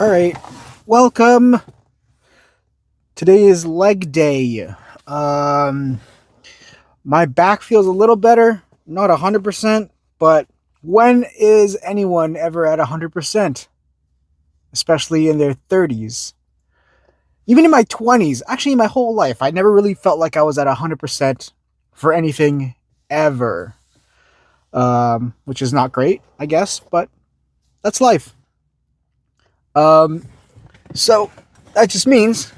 All right, welcome. Today is leg day. Um, my back feels a little better, not 100%, but when is anyone ever at 100%? Especially in their 30s. Even in my 20s, actually, my whole life, I never really felt like I was at 100% for anything ever. Which is not great, I guess, but that's life. Um, so that just means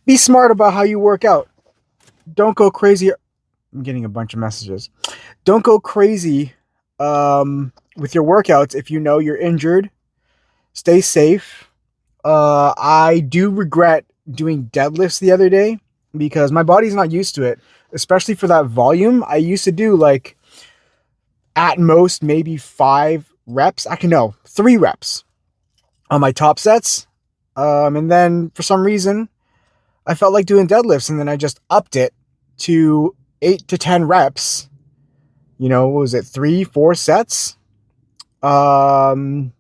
be smart about how you work out. Don't go crazy. I'm getting a bunch of messages. Don't go crazy with your workouts if you know you're injured. Stay safe. I do regret doing deadlifts the other day because my body's not used to it, especially for that volume. I used to do like at most maybe 5 reps. Actually, no, 3 reps on my top sets. And then for some reason, I felt like doing deadlifts, and then I just upped it to 8 to 10 reps. What was it, 3, 4 sets? Not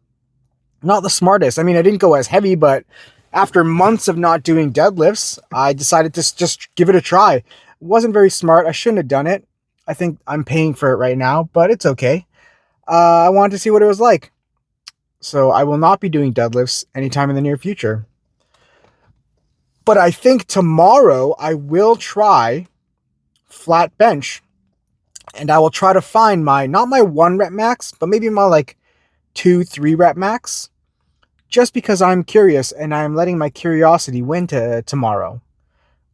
the smartest. I mean, I didn't go as heavy, but after months of not doing deadlifts, I decided to just give it a try. It wasn't very smart. I shouldn't have done it. I think I'm paying for it right now, but it's okay. I wanted to see what it was like. So I will not be doing deadlifts anytime in the near future. But I think tomorrow I will try flat bench, and I will try to find not my 1 rep max, but maybe my like 2, 3 rep max, just because I'm curious and I'm letting my curiosity win tomorrow.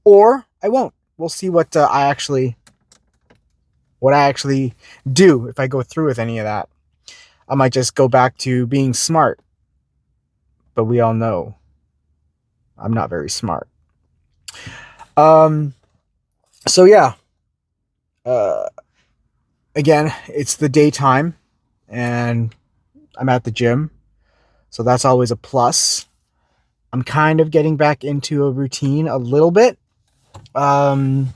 Or I won't. We'll see what I actually do if I go through with any of that. I might just go back to being smart, but we all know I'm not very smart. So yeah. Again, it's the daytime and I'm at the gym. So that's always a plus. I'm kind of getting back into a routine a little bit. Tomorrow,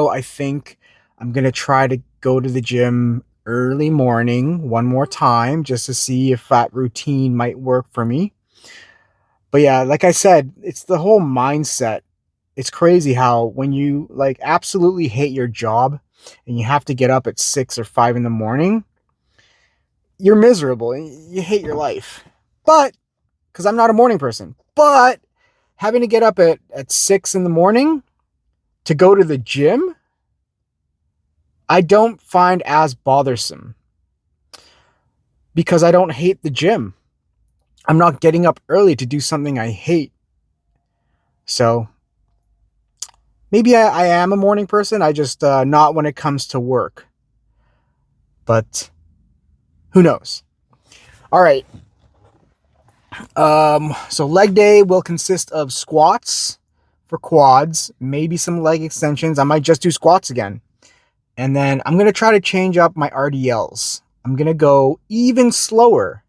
I think I'm going to try to go to the gym early morning one more time just to see if that routine might work for me. But yeah, like I said, it's the whole mindset. It's crazy how when you like absolutely hate your job and you have to get up at 6 or 5 in the morning, you're miserable and you hate your life. But because I'm not a morning person, but having to get up at 6 in the morning to go to the gym, I don't find as bothersome because I don't hate the gym. I'm not getting up early to do something I hate. So maybe I am a morning person. I just not when it comes to work. But who knows? All right. So leg day will consist of squats for quads, maybe some leg extensions. I might just do squats again. And then I'm going to try to change up my RDLs. I'm going to go even slower.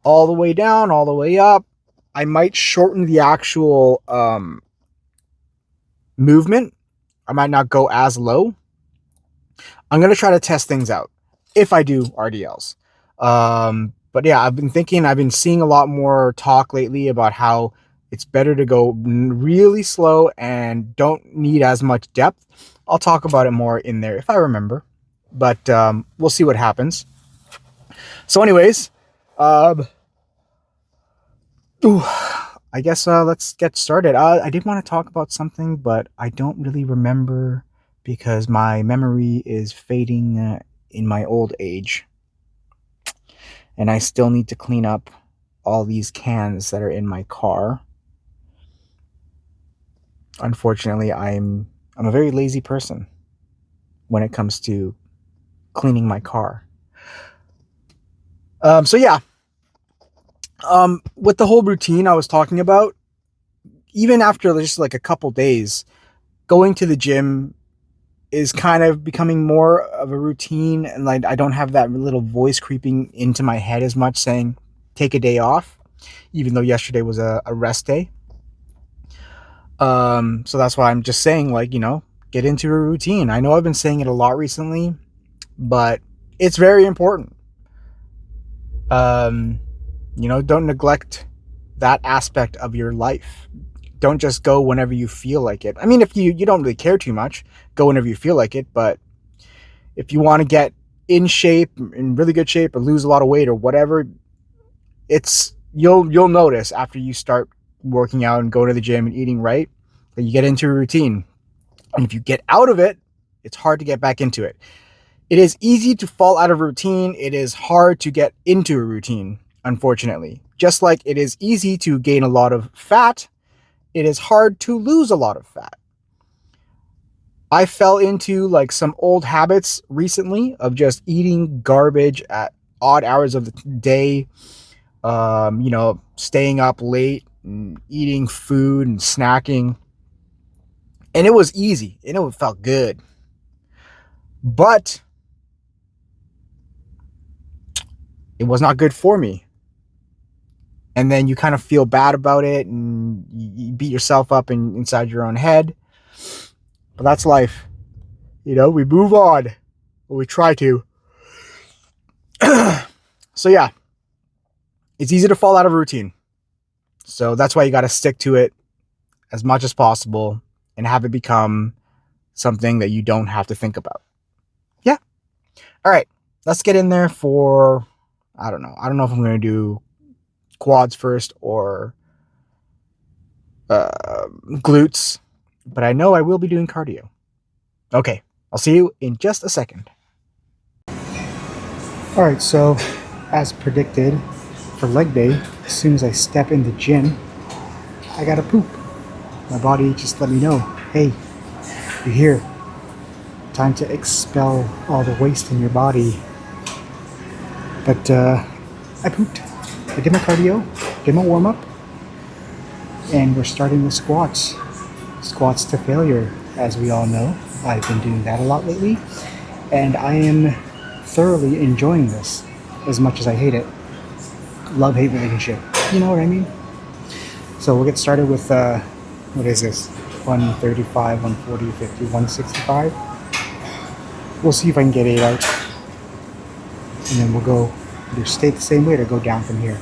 All the way down, all the way up. I might shorten the actual movement. I might not go as low. I'm going to try to test things out if I do RDLs. But yeah, I've been seeing a lot more talk lately about how it's better to go really slow and don't need as much depth. I'll talk about it more in there if I remember. But we'll see what happens. So anyways, I guess let's get started. I did want to talk about something, but I don't really remember because my memory is fading in my old age. And I still need to clean up all these cans that are in my car. Unfortunately, I'm a very lazy person when it comes to cleaning my car. So yeah. With the whole routine I was talking about, even after just like a couple days, going to the gym is kind of becoming more of a routine, and like I don't have that little voice creeping into my head as much saying take a day off, even though yesterday was a rest day. So that's why I'm just saying, like, get into a routine. I know I've been saying it a lot recently, but it's very important. Don't neglect that aspect of your life. Don't just go whenever you feel like it. I mean, if you don't really care too much, go whenever you feel like it. But if you want to get in shape, in really good shape, or lose a lot of weight or whatever, you'll notice after you start working out and go to the gym and eating right that you get into a routine. And if you get out of it, it's hard to get back into it. It is easy to fall out of a routine. It is hard to get into a routine, unfortunately. Just like it is easy to gain a lot of fat, it is hard to lose a lot of fat. I fell into like some old habits recently of just eating garbage at odd hours of the day, staying up late and eating food and snacking. And it was easy and it felt good. But it was not good for me. And then you kind of feel bad about it and you beat yourself up inside your own head. But that's life. We move on. Or we try to. So yeah, it's easy to fall out of a routine. So that's why you got to stick to it as much as possible and have it become something that you don't have to think about. Yeah. All right. Let's get in there for, I don't know. I don't know if I'm going to do quads first or glutes, but I know I will be doing cardio. Okay. I'll see you in just a second. All right. So as predicted for leg day, as soon as I step in the gym, I got to poop. My body just let me know, hey, you're here. Time to expel all the waste in your body. But I pooped. I did my cardio, did my warm-up, and we're starting with squats. Squats to failure, as we all know. I've been doing that a lot lately, and I am thoroughly enjoying this as much as I hate it. Love-hate relationship. You know what I mean? So we'll get started with, what is this? 135, 140, 50, 165. We'll see if I can get 8 out. And then we'll go either stay the same weight or go down from here.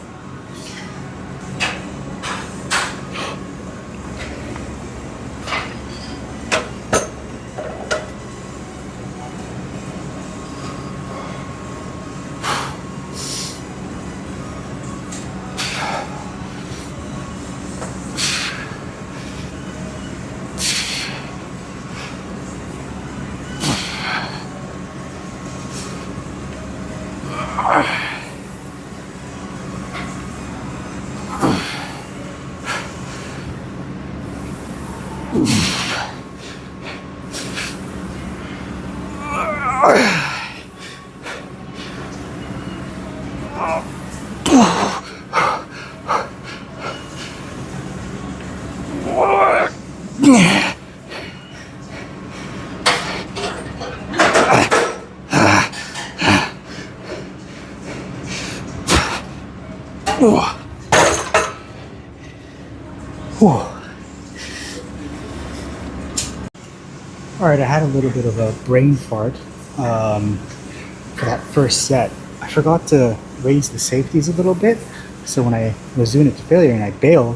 Alright, I had a little bit of a brain fart for that first set. I forgot to raise the safeties a little bit, so when I was doing it to failure and I bailed,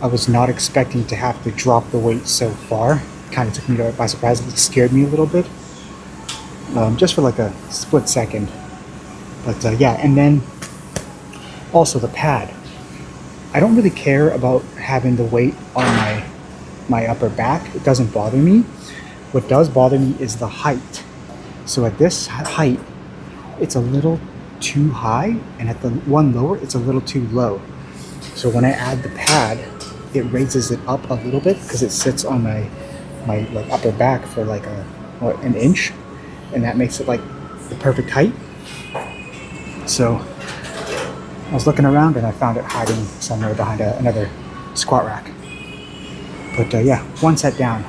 I was not expecting to have to drop the weight so far. Kind of took me by surprise. It scared me a little bit, just for like a split second. But yeah, and then also the pad. I don't really care about having the weight on my upper back. It doesn't bother me. What does bother me is the height. So at this height, it's a little too high, and at the one lower, it's a little too low. So when I add the pad, it raises it up a little bit because it sits on my like upper back for like an inch, and that makes it like the perfect height. So I was looking around and I found it hiding somewhere behind another squat rack. But yeah, one set down.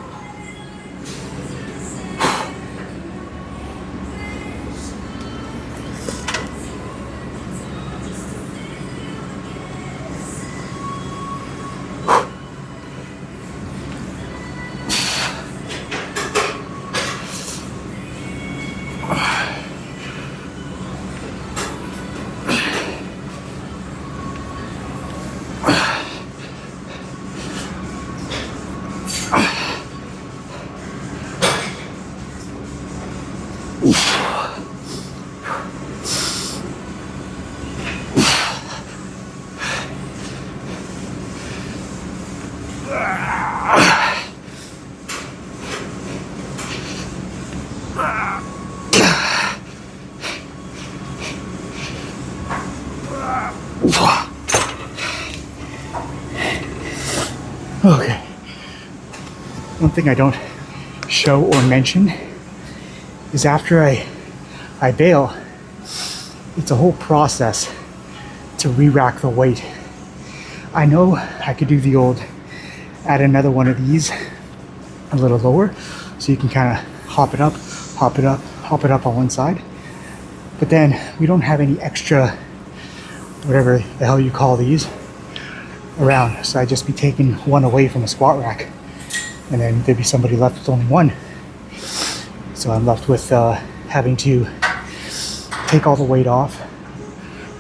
Okay. One thing I don't show or mention is after I bail, it's a whole process to re-rack the weight. I know I could do the old, add another one of these a little lower, so you can kind of hop it up, hop it up, hop it up on one side. But then we don't have any extra, whatever the hell you call these, around. So I'd just be taking one away from a squat rack, and then there'd be somebody left with only one. So I'm left with having to take all the weight off,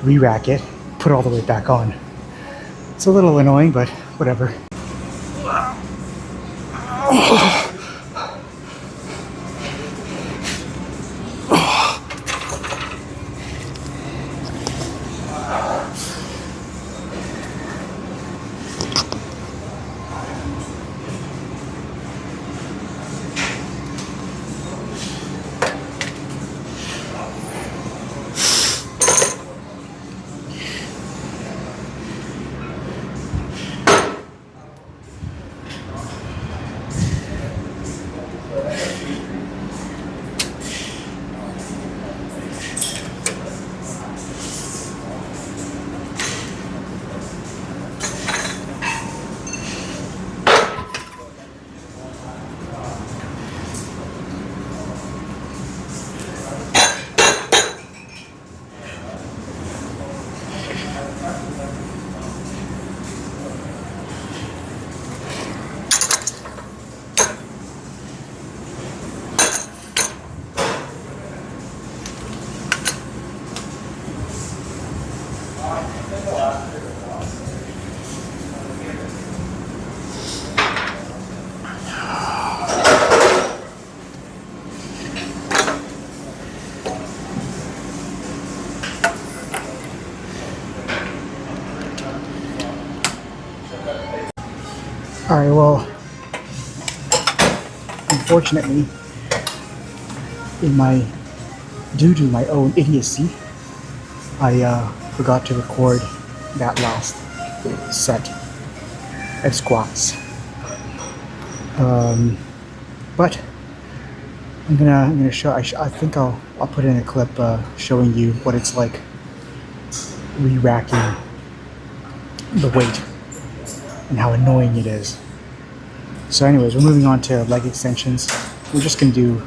re-rack it, put all the weight back on. It's a little annoying, but whatever. Alright, well, unfortunately, due to my own idiocy, I forgot to record that last set of squats. But I'm gonna show. I think I'll put in a clip showing you what it's like re-racking the weight and how annoying it is. So anyways, we're moving on to leg extensions. We're just gonna do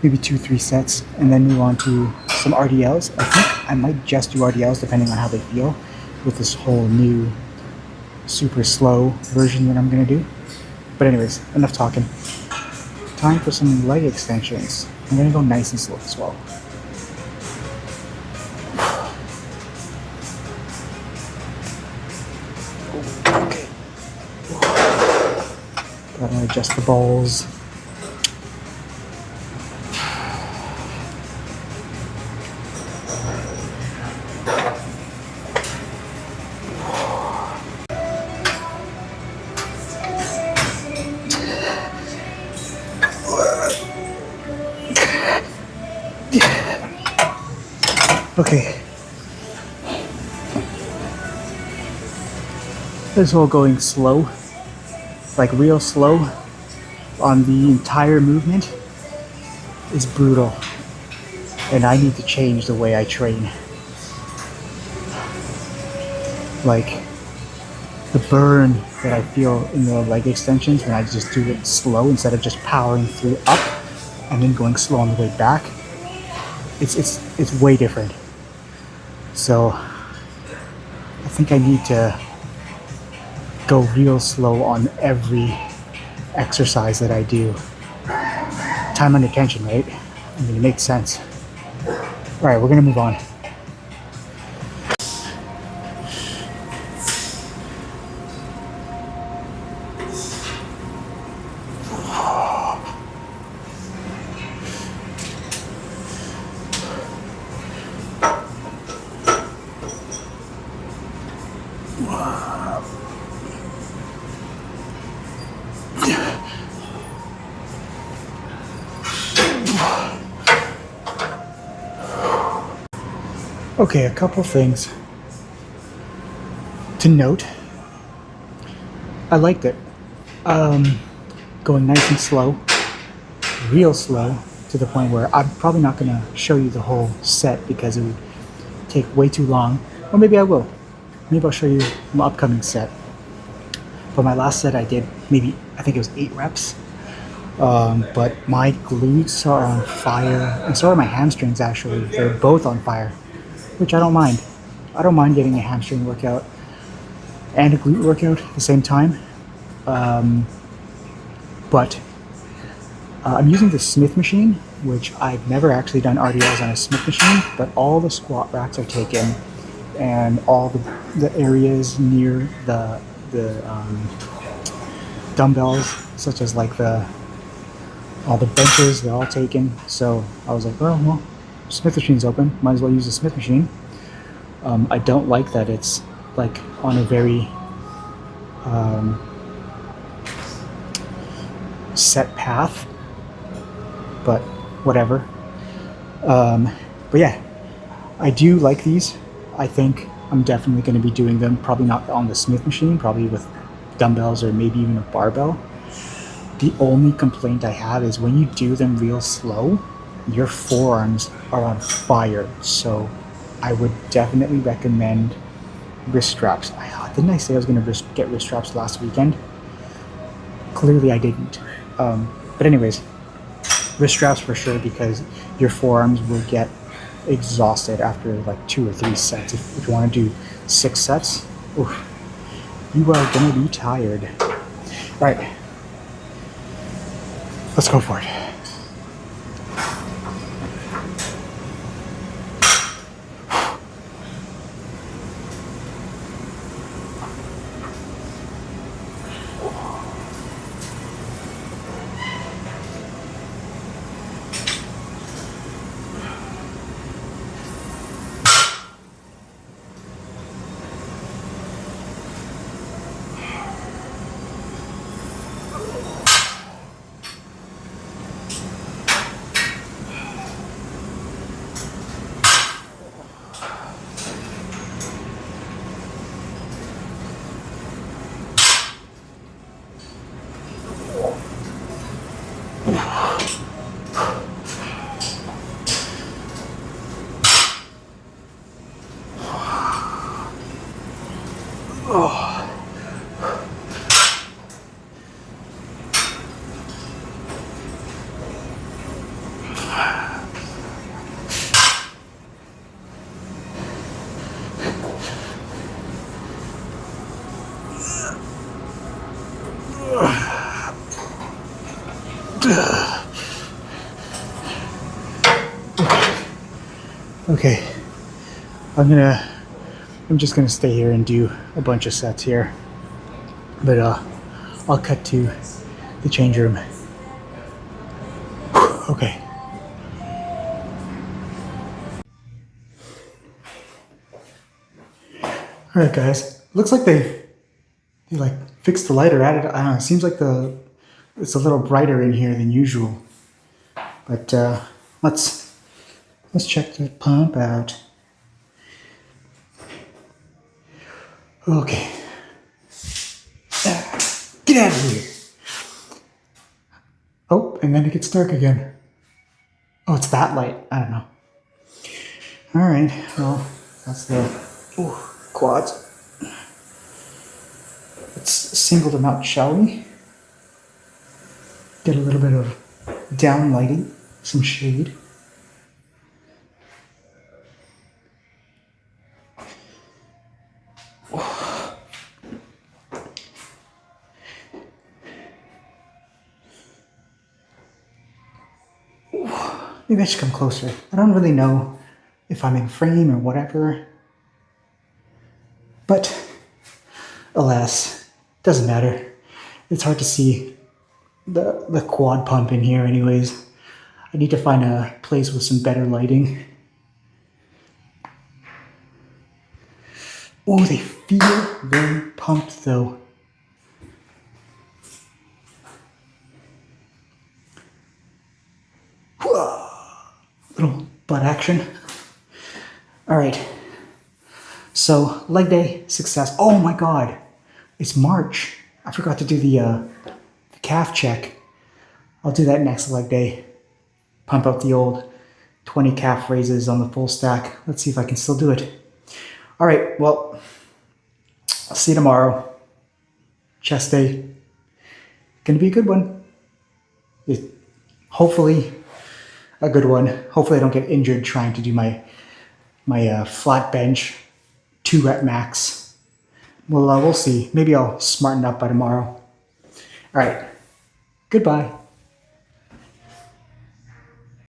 maybe 2-3 sets and then move on to some RDLs. I think I might just do RDLs depending on how they feel with this whole new super slow version that I'm gonna do. But anyways, enough talking. Time for some leg extensions. I'm gonna go nice and slow as well. Okay. Gotta adjust the balls. Okay. This whole going slow, like real slow, on the entire movement is brutal. And I need to change the way I train. Like, the burn that I feel in the leg extensions when I just do it slow instead of just powering through up and then going slow on the way back, it's way different. So I think I need to go real slow on every exercise that I do. Time under tension, right? I mean, it makes sense. All right, we're gonna move on. Okay, a couple things. to note. I liked it. Going nice and slow, real slow, to the point where I'm probably not going to show you the whole set because it would take way too long. Or maybe I will. Maybe I'll show you my upcoming set. But my last set I did maybe, I think it was 8 reps. But my glutes are on fire, and so are my hamstrings actually. They're both on fire, which I don't mind. I don't mind getting a hamstring workout and a glute workout at the same time. But I'm using the Smith machine, which I've never actually done RDLs on a Smith machine, but all the squat racks are taken, and all the areas near the dumbbells, such as like all the benches, they're all taken. So I was like, well, Smith machine's open, might as well use the Smith machine. I don't like that it's like on a very set path, but whatever. But yeah, I do like these. I think I'm definitely going to be doing them, probably not on the Smith machine, probably with dumbbells or maybe even a barbell. The only complaint I have is when you do them real slow, your forearms are on fire. So I would definitely recommend wrist straps. Didn't I say I was going to get wrist straps last weekend? Clearly I didn't. But anyways, wrist straps for sure, because your forearms will get exhausted after like 2 or 3 sets. If you want to do 6 sets, oof, you are going to be tired. Right. Let's go for it. Okay, I'm just gonna stay here and do a bunch of sets here, but I'll cut to the change room. Okay. All right, guys. Looks like they like fixed the light or added. I don't know. It seems like it's a little brighter in here than usual. But let's check the pump out. Okay. Get out of here. Oh, and then it gets dark again. Oh, it's that light. I don't know. All right. Well, that's the quads. Let's single them out, shall we? Get a little bit of down lighting, some shade. Maybe I should come closer. I don't really know if I'm in frame or whatever. But, alas, doesn't matter. It's hard to see the quad pump in here anyways. I need to find a place with some better lighting. Oh, they feel very pumped though. Little butt action. All right, So leg day success. Oh my God, it's March. I forgot to do the calf check. I'll do that next leg day. Pump out the old 20 calf raises on the full stack. Let's see if I can still do it. All right, well, I'll see you tomorrow. Chest day. Gonna be a good one. Hopefully a good one. Hopefully I don't get injured trying to do my flat bench 2 rep max. Well, we'll see. Maybe I'll smarten up by tomorrow. All right. Goodbye.